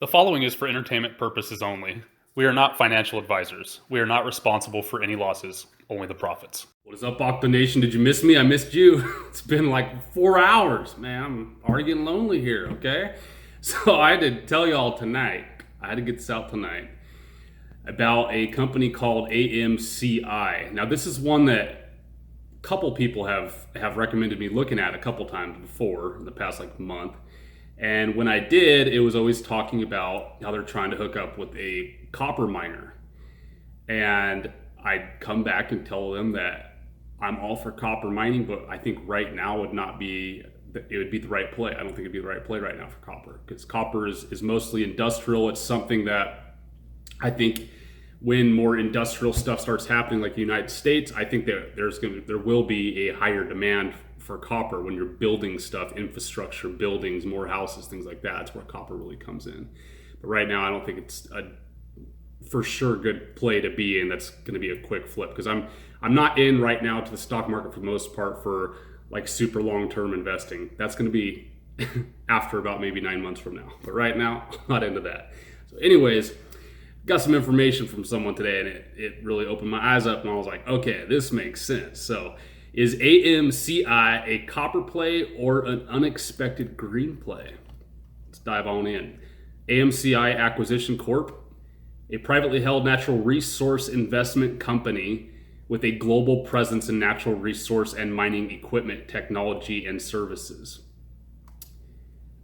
The following is for entertainment purposes only. We are not financial advisors. We are not responsible for any losses, only the profits. What is up, Octa Nation? Did you miss me? I missed you. It's been like 4 hours, man. I'm already getting lonely here, okay? So I had to tell y'all tonight, I had to get this out tonight, about a company called AMCI. Now, this is one that a couple people have recommended me looking at a couple times before in the past month. And when I did, it was always talking about how they're trying to hook up with a copper miner. And I'd come back and tell them that I'm all for copper mining, but I think right now would be the right play. I don't think it'd be the right play right now for copper, because copper is mostly industrial. It's something that I think when more industrial stuff starts happening, like the United States, I think that there will be a higher demand for copper when you're building stuff, infrastructure, buildings, more houses, things like that. That's where copper really comes in. But right now, I don't think it's a for sure good play to be in. That's going to be a quick flip, because I'm not in right now to the stock market for the most part for like super long-term investing. That's going to be after about maybe 9 months from now. But right now, I'm not into that. So anyways, got some information from someone today, and it really opened my eyes up, and I was like, okay, this makes sense. So is AMCI a copper play or an unexpected green play? Let's dive on in. AMCI Acquisition Corp., a privately held natural resource investment company with a global presence in natural resource and mining equipment, technology, and services.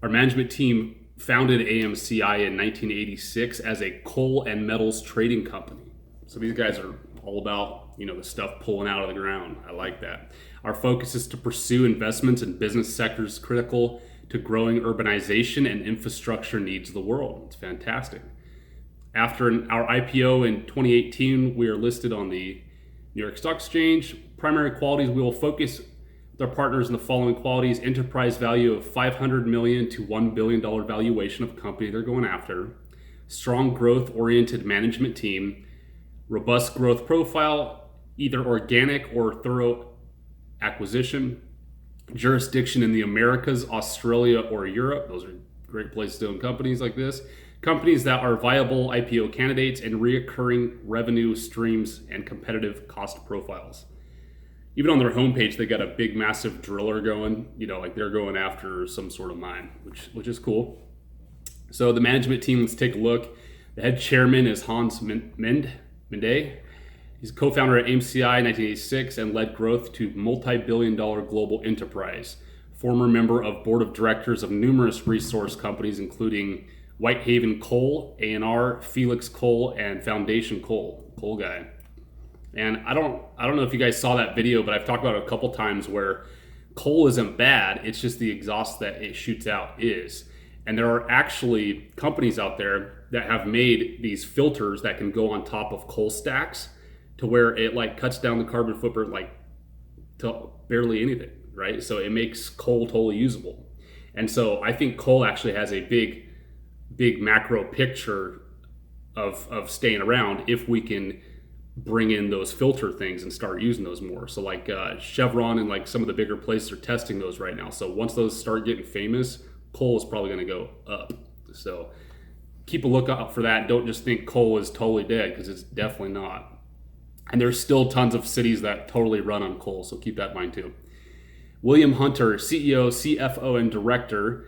Our management team founded AMCI in 1986 as a coal and metals trading company. So these guys are all about, the stuff pulling out of the ground. I like that. Our focus is to pursue investments in business sectors critical to growing urbanization and infrastructure needs of the world. It's fantastic. After our IPO in 2018, we are listed on the New York Stock Exchange. Primary qualities: we will focus with our partners in the following qualities: enterprise value of $500 million to $1 billion valuation of company they're going after, strong growth-oriented management team, robust growth profile, either organic or thorough acquisition, jurisdiction in the Americas, Australia, or Europe. Those are great places to own companies like this. Companies that are viable IPO candidates, and reoccurring revenue streams and competitive cost profiles. Even on their homepage, they got a big, massive driller going, like they're going after some sort of mine, which is cool. So the management team, let's take a look. The head chairman is Hans Mende. He's a co-founder at AMCI in 1986 and led growth to multi-billion-dollar global enterprise. Former member of board of directors of numerous resource companies, including Whitehaven Coal, A&R, Felix Coal, and Foundation Coal. Coal guy. And I don't know if you guys saw that video, but I've talked about it a couple times where coal isn't bad. It's just the exhaust that it shoots out is. And there are actually companies out there that have made these filters that can go on top of coal stacks to where it cuts down the carbon footprint to barely anything, right? So it makes coal totally usable. And so I think coal actually has a big macro picture of staying around if we can bring in those filter things and start using those more. So Chevron and some of the bigger places are testing those right now. So once those start getting famous, coal is probably going to go up. So keep a lookout for that. Don't just think coal is totally dead, because it's definitely not. And there's still tons of cities that totally run on coal, so keep that in mind too. William Hunter, CEO, CFO, and director.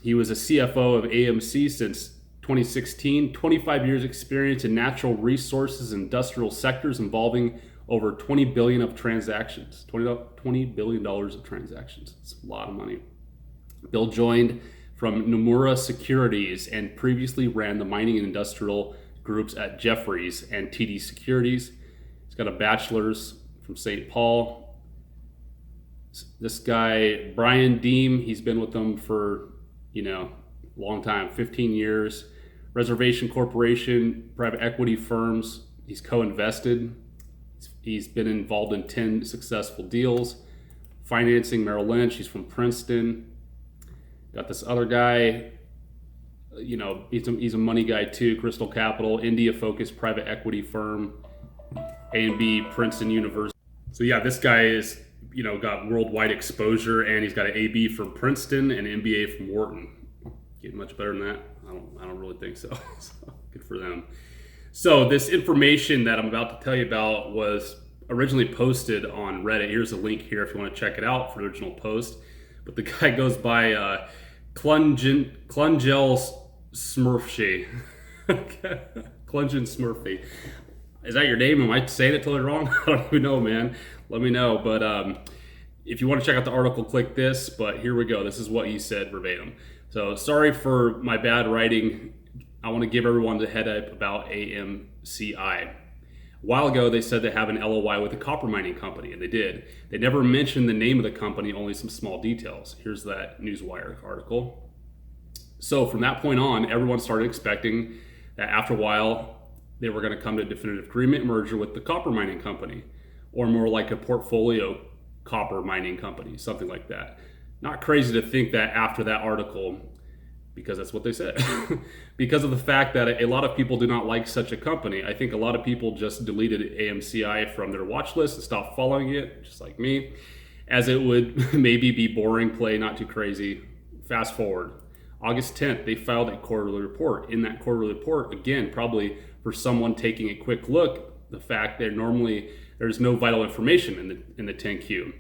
He was a CFO of AMC since 2016, 25 years experience in natural resources, industrial sectors involving over $20 billion of transactions. $20 billion of transactions. It's a lot of money. Bill joined from Nomura Securities and previously ran the mining and industrial groups at Jefferies and TD Securities. He's got a bachelor's from St. Paul. This guy, Brian Deem, he's been with them for, long time, 15 years. Reservation Corporation, private equity firms. He's co-invested. He's been involved in 10 successful deals. Financing, Merrill Lynch. He's from Princeton. Got this other guy, he's a money guy too. Crystal Capital, India-focused private equity firm. A&B, Princeton University. So yeah, this guy is, got worldwide exposure, and he's got an AB from Princeton and an MBA from Wharton. Get much better than that? I don't really think so. So good for them. So this information that I'm about to tell you about was originally posted on Reddit. Here's a link here if you want to check it out for the original post. But the guy goes by Klungel Smurfshe. Klungen Smurfy. Is that your name? Am I saying it totally wrong? I don't even know, man. Let me know. But if you want to check out the article, click this. But here we go. This is what he said verbatim. So sorry for my bad writing. I want to give everyone the head up about AMCI. A while ago, they said they have an LOI with a copper mining company, and they did. They never mentioned the name of the company, only some small details. Here's that Newswire article. So from that point on, everyone started expecting that after a while, they were going to come to a definitive agreement merger with the copper mining company, or more like a portfolio copper mining company, something like that. Not crazy to think that after that article, because that's what they said. Because of the fact that a lot of people do not like such a company. I think a lot of people just deleted AMCI from their watch list and stopped following it, just like me, as it would maybe be boring play, not too crazy. Fast forward. August 10th, they filed a quarterly report. In that quarterly report, again, probably for someone taking a quick look, the fact that normally there's no vital information in the 10Q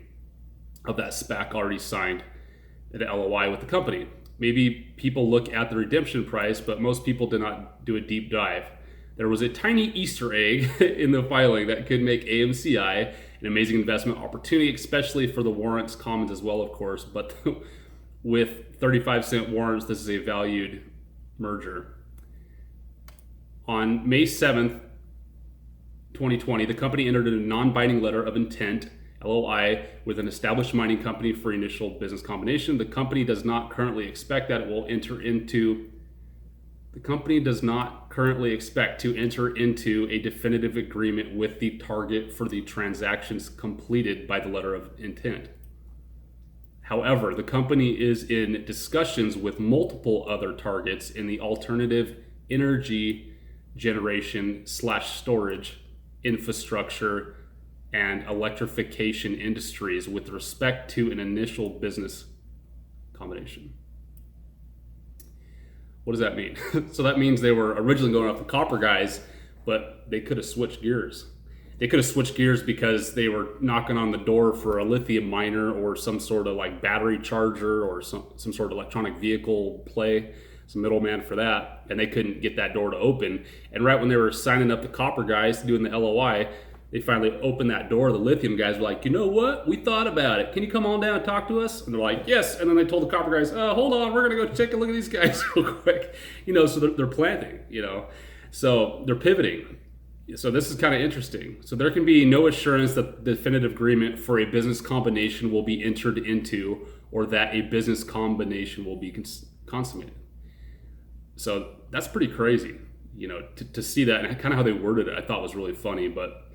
of that SPAC already signed an LOI with the company. Maybe people look at the redemption price, but most people did not do a deep dive. There was a tiny Easter egg in the filing that could make AMCI an amazing investment opportunity, especially for the warrants, commons as well, of course. But with 35-cent warrants, this is a valued merger. On May 7th, 2020, the company entered a non-binding letter of intent, LOI, with an established mining company for initial business combination. The company does not currently expect to enter into a definitive agreement with the target for the transactions completed by the letter of intent. However, the company is in discussions with multiple other targets in the alternative energy generation / storage, infrastructure, and electrification industries with respect to an initial business combination. What does that mean? So that means they were originally going after the copper guys, but they could have switched gears. They could have switched gears because they were knocking on the door for a lithium miner or some sort of like battery charger or some sort of electronic vehicle play, some middleman for that, and they couldn't get that door to open. And right when they were signing up the copper guys doing the LOI, they finally opened that door. The lithium guys were like, you know what? We thought about it. Can you come on down and talk to us? And they're like, yes. And then they told the copper guys, hold on, we're going to go take a look at these guys real quick. So they're planting, So they're pivoting. So this is kind of interesting. So there can be no assurance that the definitive agreement for a business combination will be entered into or that a business combination will be consummated. So that's pretty crazy, to see that, and kind of how they worded it I thought was really funny. But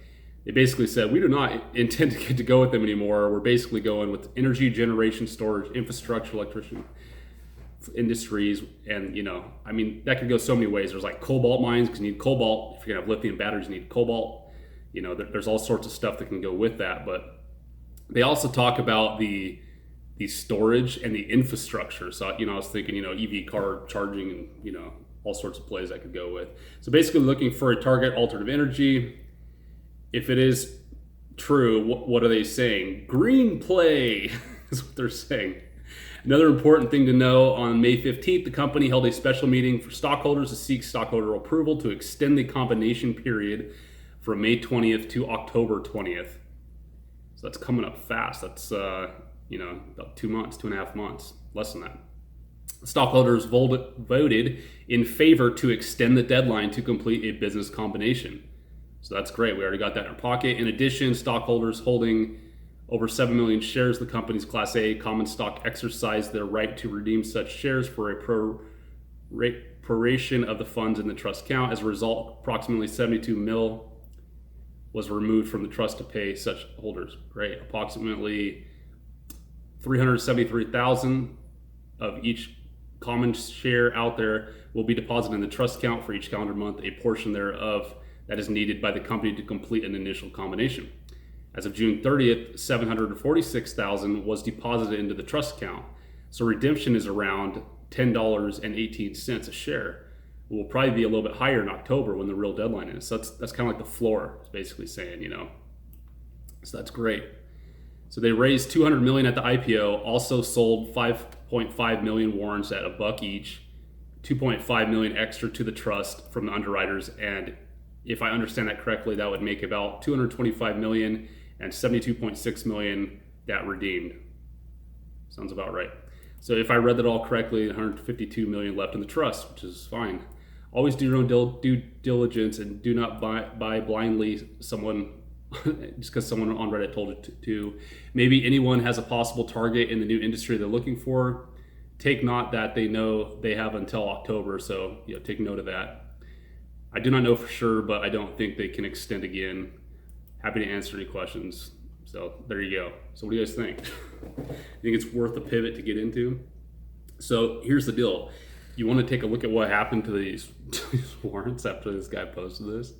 they basically said, we do not intend to get to go with them anymore. We're basically going with energy generation, storage, infrastructure, electrician industries. And, that could go so many ways. There's like cobalt mines, because you need cobalt. If you're going to have lithium batteries, you need cobalt. There's all sorts of stuff that can go with that. But they also talk about the storage and the infrastructure. So, I was thinking, EV car charging and, all sorts of plays I could go with. So basically looking for a target alternative energy. If it is true, what are they saying? Green play is what they're saying. Another important thing to know, on May 15th, the company held a special meeting for stockholders to seek stockholder approval to extend the combination period from May 20th to October 20th. So that's coming up fast. That's, about 2 months, 2.5 months, less than that. Stockholders voted in favor to extend the deadline to complete a business combination. So that's great. We already got that in our pocket. In addition, stockholders holding over 7 million shares of the company's Class A common stock exercised their right to redeem such shares for a proration of the funds in the trust account. As a result, approximately 72 mil was removed from the trust to pay such holders. Great. Approximately 373,000 of each common share out there will be deposited in the trust account for each calendar month, a portion thereof that is needed by the company to complete an initial combination. As of June 30th, 746,000 was deposited into the trust account. So redemption is around $10.18 a share. It will probably be a little bit higher in October when the real deadline is. So that's kind of like the floor, it's basically saying, you know. So that's great. So they raised $200 million at the IPO, also sold 5.5 million warrants at $1 each, 2.5 million extra to the trust from the underwriters, and if I understand that correctly, that would make about 225 million and 72.6 million that redeemed. Sounds about right. So if I read that all correctly, 152 million left in the trust, which is fine. Always do your own due diligence and do not buy blindly someone just because someone on Reddit told you to. Maybe anyone has a possible target in the new industry they're looking for. Take note that they know they have until October, so take note of that. I do not know for sure, but I don't think they can extend again. Happy to answer any questions. So there you go. So what do you guys think? You think it's worth a pivot to get into? So here's the deal. You want to take a look at what happened to these warrants after this guy posted this?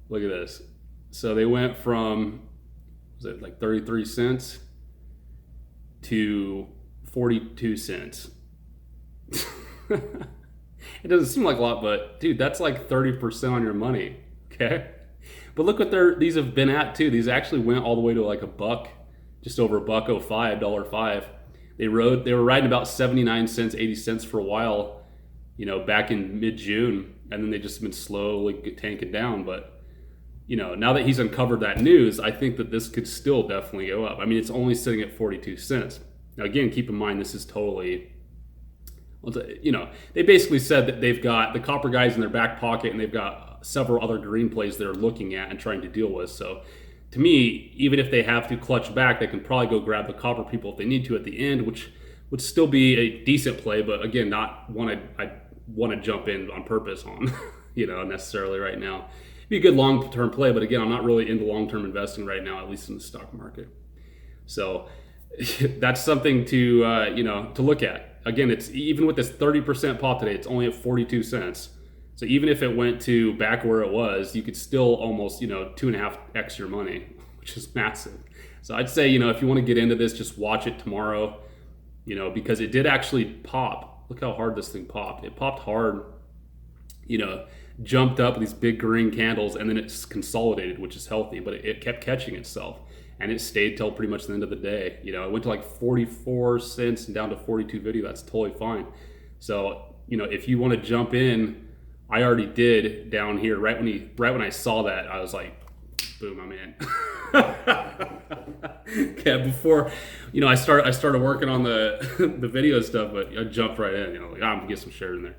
Look at this. So they went from, was it like 33 cents to 42 cents. It doesn't seem like a lot, but dude, that's like 30% on your money, okay? But look what these have been at too. These actually went all the way to like $1, just over $1.05, $1.05. They were riding about 79 cents, 80 cents for a while, back in mid-June, and then they just been slowly tanking down. But now that he's uncovered that news, I think that this could still definitely go up. I mean, it's only sitting at 42 cents. Now again, keep in mind this is totally, they basically said that they've got the copper guys in their back pocket and they've got several other green plays they're looking at and trying to deal with. So to me, even if they have to clutch back, they can probably go grab the copper people if they need to at the end, which would still be a decent play, but again, not one I want to jump in on purpose on, necessarily right now. It'd be a good long-term play, but again, I'm not really into long-term investing right now, at least in the stock market. So that's something to to look at. Again, it's even with this 30% pop today, it's only at 42 cents. So even if it went to back where it was, you could still almost 2.5x your money, which is massive. So I'd say if you want to get into this, just watch it tomorrow, because it did actually pop. Look how hard this thing popped. It popped hard, jumped up with these big green candles, and then it's consolidated, which is healthy, but it kept catching itself. And it stayed till pretty much the end of the day. It went to like 44 cents and down to 42 video. That's totally fine. So, if you want to jump in, I already did down here. Right when I saw that, I was like, boom, I'm in. Okay, before, I started working on the video stuff, but I jumped right in. I'm gonna get some shares in there.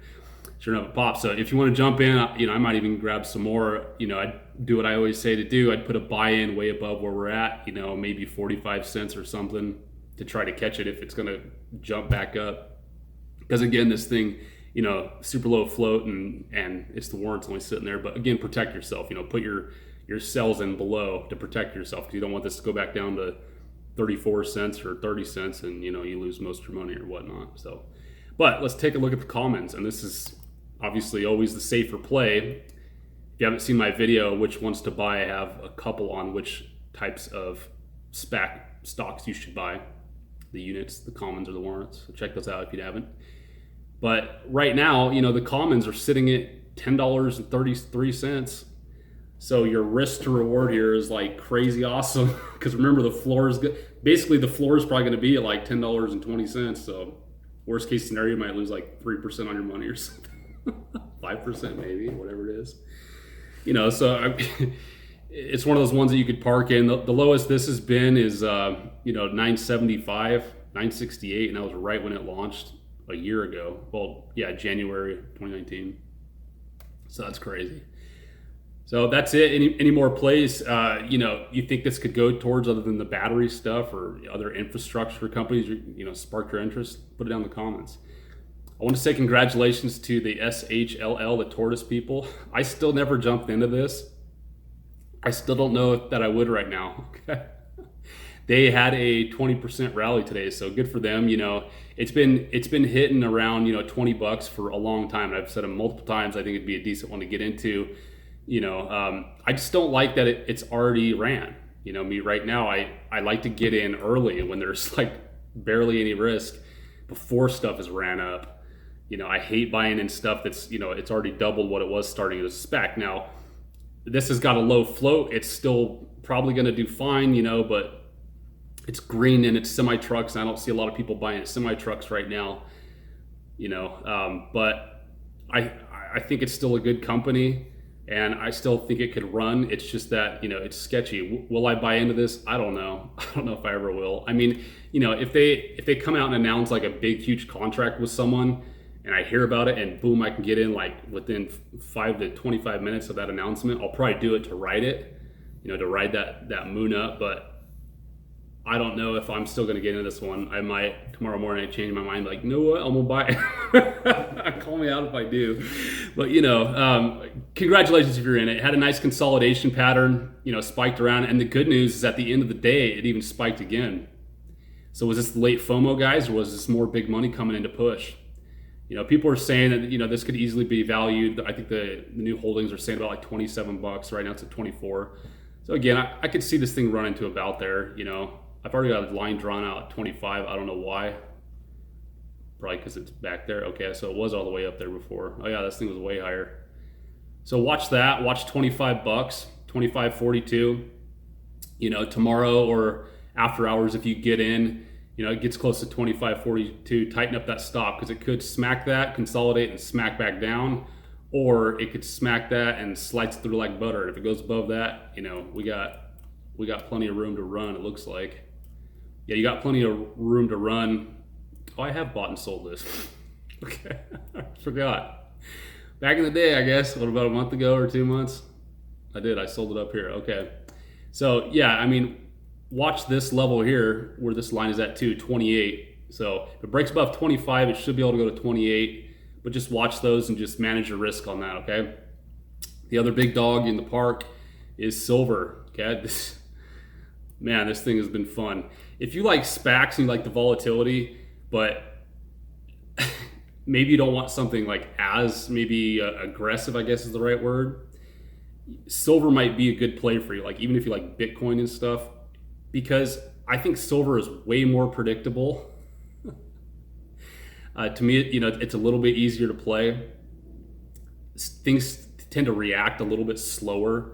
Sure enough, it popped. So if you want to jump in, I might even grab some more. I'd do what I always say to do. I'd put a buy-in way above where we're at, maybe 45 cents or something to try to catch it if it's going to jump back up. Because again, this thing, super low float and it's the warrants only sitting there. But again, protect yourself. Put your sells in below to protect yourself, because you don't want this to go back down to 34 cents or 30 cents and you lose most of your money or whatnot. So, but let's take a look at the comments, and this is obviously always the safer play. If you haven't seen my video, which ones to buy, I have a couple on which types of SPAC stocks you should buy. The units, the commons, or the warrants. So check those out if you haven't. But right now, the commons are sitting at $10.33. So your risk to reward here is like crazy awesome. Because remember, the floor is good. Basically, the floor is probably going to be at like $10.20. So worst case scenario, you might lose like 3% on your money or something. 5% maybe, whatever it is. So it's one of those ones that you could park in. The lowest this has been is 975, 968, and that was right when it launched a year ago. Well, yeah, January 2019. So that's crazy. So that's it. Any more plays you think this could go towards, other than the battery stuff or other infrastructure companies spark your interest? Put it down in the comments. I want to say congratulations to the SHLL, the tortoise people. I still never jumped into this. I still don't know that I would right now. Okay. They had a 20% rally today, so good for them. It's been hitting around $20 for a long time. I've said it multiple times. I think it'd be a decent one to get into. I just don't like that it's already ran. Me right now, I like to get in early when there's like barely any risk. before stuff has ran up. I hate buying in stuff that's, it's already doubled what it was starting as a SPAC. Now, this has got a low float. It's still probably going to do fine, but it's green and it's semi-trucks. I don't see a lot of people buying semi-trucks right now, but I think it's still a good company and I still think it could run. It's just that, it's sketchy. Will I buy into this? I don't know. I don't know if I ever will. I mean, if they come out and announce like a big, huge contract with someone, and I hear about it and boom, I can get in like within 5 to 25 minutes of that announcement, I'll probably do it to ride it, to ride that moon up. But I don't know if I'm still going to get into this one. I might tomorrow morning change my mind, like, you know what, I'm going to buy it. Call me out if I do. But, congratulations if you're in it. It had a nice consolidation pattern, spiked around. And the good news is at the end of the day, it even spiked again. So was this the late FOMO, guys, or was this more big money coming in to push? People are saying that, this could easily be valued. I think the new holdings are saying about like $27. Right now it's at 24. So again, I could see this thing running to about there. I've already got a line drawn out at 25. I don't know why. Probably because it's back there. Okay, so it was all the way up there before. Oh yeah, this thing was way higher. So watch that. Watch $25, 25.42. Tomorrow or after hours, if you get in, it gets close to 25.42, tighten up that stop because it could smack that, consolidate, and smack back down, or it could smack that and slides through like butter. If it goes above that, we got plenty of room to run, it looks like. Yeah, you got plenty of room to run. Oh, I have bought and sold this. Okay, I forgot. Back in the day, I guess, about a month ago or 2 months, I sold it up here. Okay, so yeah, I mean, watch this level here where this line is at 28. So if it breaks above 25, it should be able to go to 28, but just watch those and just manage your risk on that, okay? The other big dog in the park is silver, okay? This thing has been fun. If you like SPACs and you like the volatility, but maybe you don't want something like as maybe aggressive, I guess is the right word, silver might be a good play for you, like even if you like Bitcoin and stuff, because I think silver is way more predictable. To me, it's a little bit easier to play. Things tend to react a little bit slower.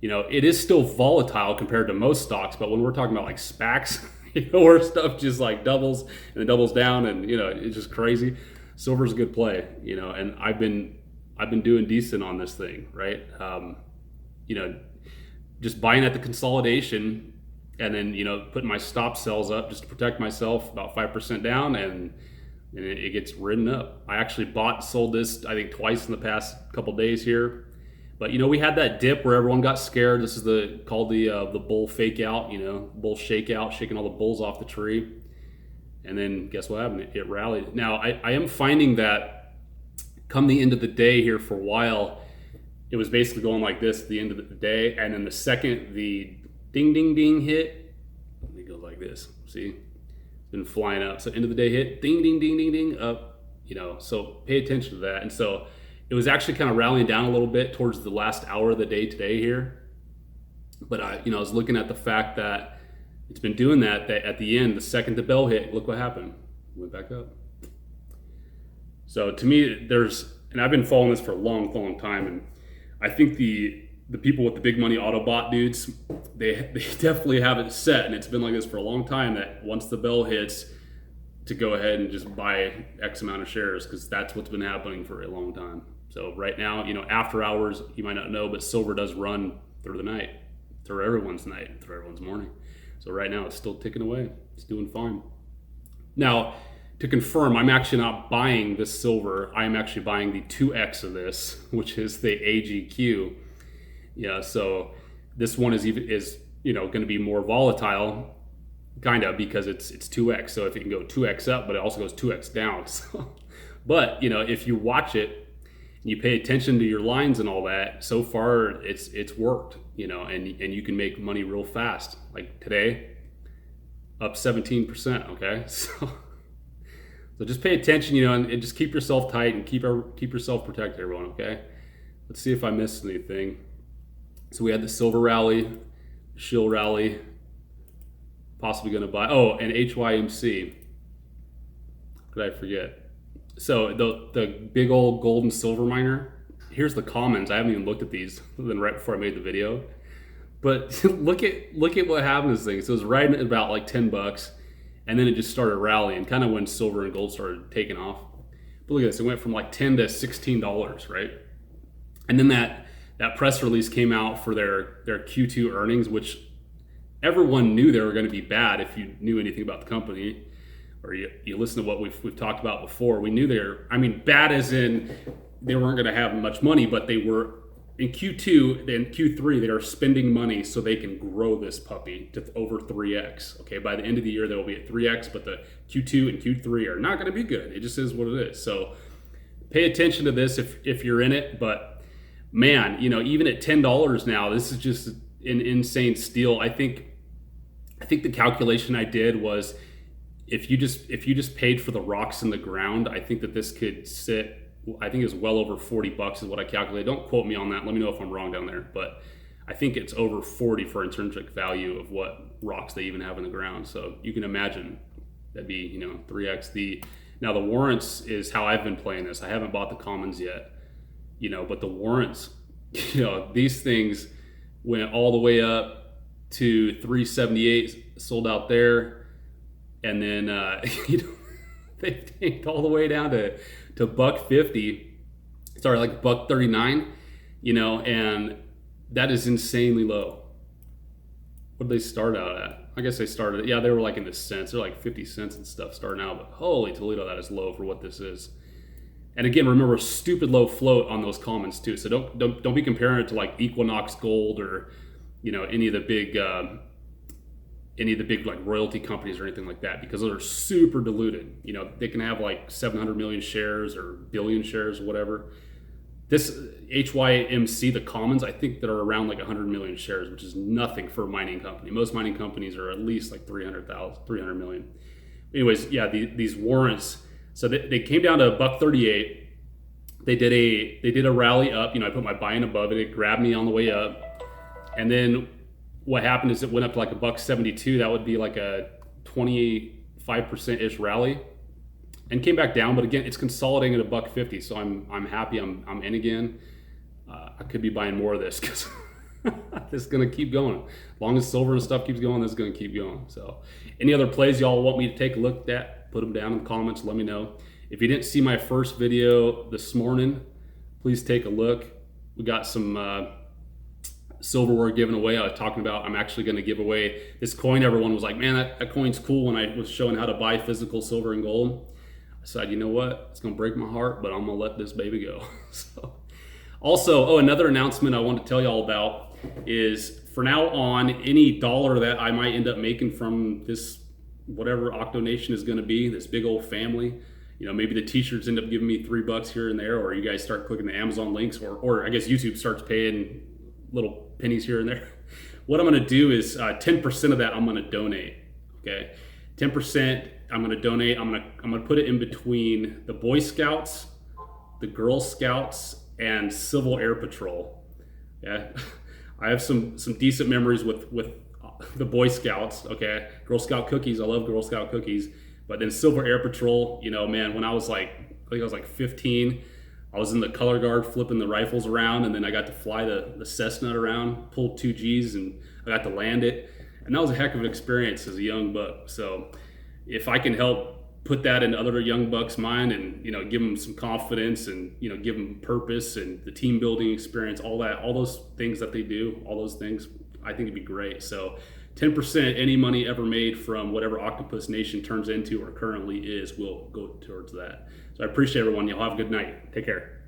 It is still volatile compared to most stocks, but when we're talking about like SPACs, where stuff just like doubles and then doubles down and, it's just crazy. Silver's a good play, and I've been doing decent on this thing, right? Just buying at the consolidation, and then, putting my stop sells up just to protect myself about 5% down, and it gets ridden up. I actually bought and sold this, I think, twice in the past couple days here. But, we had that dip where everyone got scared. This is called the bull fake out, bull shakeout, shaking all the bulls off the tree. And then guess what happened? It rallied. Now, I am finding that come the end of the day here for a while, it was basically going like this at the end of the day. And then the second the ding, ding, ding hit, it goes like this. See? It's been flying up. So end of the day hit, ding, ding, ding, ding, ding, up. So pay attention to that. And so it was actually kind of rallying down a little bit towards the last hour of the day today here. But I was looking at the fact that it's been doing that at the end, the second the bell hit, look what happened. Went back up. So to me, and I've been following this for a long, long time, and I think the people with the big money Autobot dudes, they definitely have it set, and it's been like this for a long time, that once the bell hits, to go ahead and just buy X amount of shares, because that's what's been happening for a long time. So right now, after hours, you might not know, but silver does run through the night, through everyone's night, through everyone's morning. So right now it's still ticking away. It's doing fine. Now, to confirm, I'm actually not buying this silver. I'm actually buying the 2X of this, which is the AGQ. Yeah, so this one is going to be more volatile, kind of, because it's 2X. So if it can go 2X up, but it also goes 2X down. So, but if you watch it, you pay attention to your lines and all that, so far it's worked, and you can make money real fast. Like today, up 17%, okay? So just pay attention, and just keep yourself tight and keep yourself protected, everyone, okay? Let's see if I missed anything. So we had the silver rally, SHLL rally, possibly going to buy, and HYMC. Could I forget? So the big old gold and silver miner. Here's the comments. I haven't even looked at these than right before I made the video. But look at what happened to this thing. So it was right at about like $10, and then it just started rallying, kind of when silver and gold started taking off. But look at this. It went from like $10 to $16, right? And then that press release came out for their Q2 earnings, which everyone knew they were going to be bad if you knew anything about the company, or you listen to what we've talked about before. We knew bad as in they weren't going to have much money, but they were in Q2 and Q3, they are spending money so they can grow this puppy to over 3x. Okay, by the end of the year, they'll be at 3x, but the Q2 and Q3 are not going to be good. It just is what it is. So pay attention to this if you're in it. But man, even at $10 now, this is just an insane steal. I think the calculation I did was if you just paid for the rocks in the ground, I think that this could sit. I think it's well over $40 is what I calculated. Don't quote me on that. Let me know if I'm wrong down there. But I think it's over 40 for intrinsic value of what rocks they even have in the ground. So you can imagine that'd be 3x. Now the warrants is how I've been playing this. I haven't bought the commons yet, but the warrants, these things went all the way up to 378, sold out there, and then they tanked all the way down to $1.50, sorry, like $1.39, and that is insanely low. What did they start out at? I guess they were like in the cents. They're like 50 cents and stuff starting out, but holy Toledo, that is low for what this is. And again, remember, stupid low float on those commons too. So don't be comparing it to like Equinox Gold or any of the big like royalty companies or anything like that, because those are super diluted. They can have like 700 million shares or billion shares or whatever. This HYMC, the commons, I think that are around like 100 million shares, which is nothing for a mining company. Most mining companies are at least like 300 million. Anyways, yeah, these warrants. So they came down to $1.38. They did a rally up. I put my buy-in above it. It grabbed me on the way up, and then what happened is it went up to like $1.72. That would be like a 25%-ish rally, and came back down. But again, it's consolidating at $1.50, so I'm happy. I'm in again. I could be buying more of this because this is gonna keep going. As long as silver and stuff keeps going, this is gonna keep going. So, any other plays y'all want me to take a look at, put them down in the comments. Let me know. If you didn't see my first video this morning, please take a look. We got some silverware given away. I was talking about I'm actually going to give away this coin. Everyone was like, man, that coin's cool, when I was showing how to buy physical silver and gold. I said, you know what? It's going to break my heart, but I'm going to let this baby go. So, also, another announcement I want to tell y'all about is for now on, any dollar that I might end up making from this, whatever Octo Nation is going to be, this big old family, maybe the t-shirts end up giving me $3 here and there, or you guys start clicking the Amazon links, or I guess YouTube starts paying little pennies here and there. What I'm going to do is 10% of that I'm going to donate. Okay, 10% I'm going to donate. I'm going to put it in between the Boy Scouts, the Girl Scouts, and Civil Air Patrol. Yeah, I have some decent memories with the Boy Scouts. Okay, Girl Scout cookies. I love Girl Scout cookies. But then Civil Air Patrol. Man, when I was like, I think I was like 15. I was in the color guard flipping the rifles around, and then I got to fly the Cessna around, pulled 2 Gs, and I got to land it. And that was a heck of an experience as a young buck. So if I can help put that in other young bucks' mind and, give them some confidence and, give them purpose and the team building experience, all those things that they do, all those things, I think it'd be great. So 10% any money ever made from whatever Octopus Nation turns into or currently is will go towards that. So I appreciate everyone. Y'all have a good night. Take care.